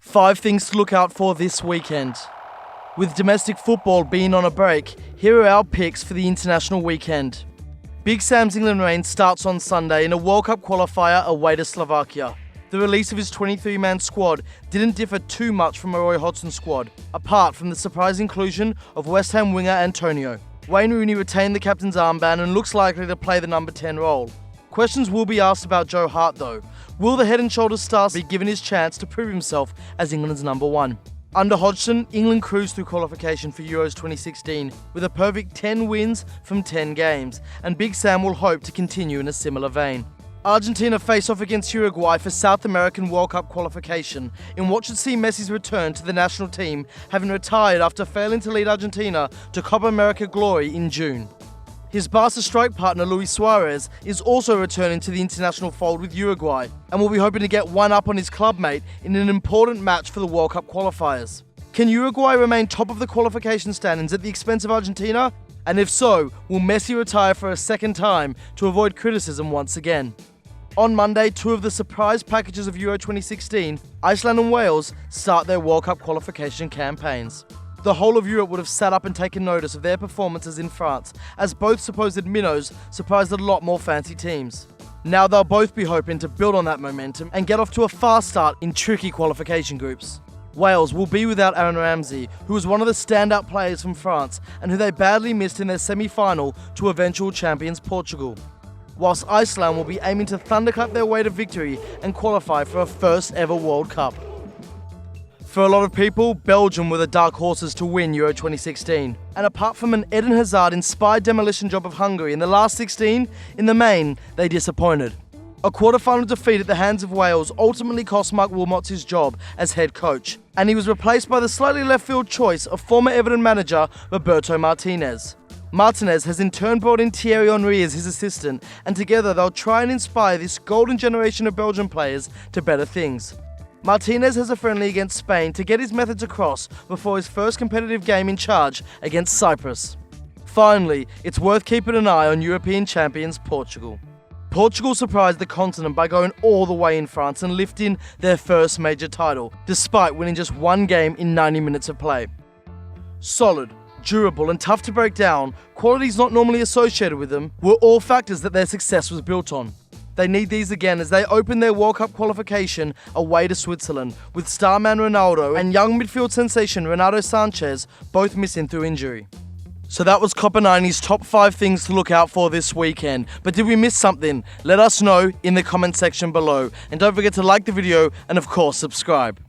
5 things to look out for this weekend. With domestic football being on a break, here are our picks for the international weekend. Big Sam's England reign starts on Sunday in a World Cup qualifier away to Slovakia. The release of his 23-man squad didn't differ too much from a Roy Hodgson squad, apart from the surprise inclusion of West Ham winger Antonio. Wayne Rooney retained the captain's armband and looks likely to play the number 10 role. Questions will be asked about Joe Hart though. Will the head and shoulders star be given his chance to prove himself as England's number 1? Under Hodgson, England cruised through qualification for Euros 2016 with a perfect 10 wins from 10 games, and Big Sam will hope to continue in a similar vein. Argentina face off against Uruguay for South American World Cup qualification in what should see Messi's return to the national team, having retired after failing to lead Argentina to Copa America glory in June. His Barca strike partner Luis Suarez is also returning to the international fold with Uruguay and will be hoping to get one up on his clubmate in an important match for the World Cup qualifiers. Can Uruguay remain top of the qualification standings at the expense of Argentina? And if so, will Messi retire for a second time to avoid criticism once again? On Monday, 2 of the surprise packages of Euro 2016, Iceland and Wales, start their World Cup qualification campaigns. The whole of Europe would have sat up and taken notice of their performances in France, as both supposed minnows surprised a lot more fancy teams. Now they'll both be hoping to build on that momentum and get off to a fast start in tricky qualification groups. Wales will be without Aaron Ramsey, who was one of the standout players from France and who they badly missed in their semi-final to eventual champions Portugal. Whilst Iceland will be aiming to thunderclap their way to victory and qualify for a first ever World Cup. For a lot of people, Belgium were the dark horses to win Euro 2016. And apart from an Eden Hazard-inspired demolition job of Hungary in the last 16, in the main, they disappointed. A quarter-final defeat at the hands of Wales ultimately cost Mark Wilmots his job as head coach, and he was replaced by the slightly left-field choice of former Everton manager Roberto Martinez. Martinez has in turn brought in Thierry Henry as his assistant, and together they'll try and inspire this golden generation of Belgian players to better things. Martinez has a friendly against Spain to get his methods across before his first competitive game in charge against Cyprus. Finally, it's worth keeping an eye on European champions Portugal. Portugal surprised the continent by going all the way in France and lifting their first major title, despite winning just 1 game in 90 minutes of play. Solid, durable and tough to break down, qualities not normally associated with them, were all factors that their success was built on. They need these again as they open their World Cup qualification away to Switzerland, with starman Ronaldo and young midfield sensation Renato Sanchez both missing through injury. So that was Copper90's top 5 things to look out for this weekend. But did we miss something? Let us know in the comment section below. And don't forget to like the video and of course subscribe.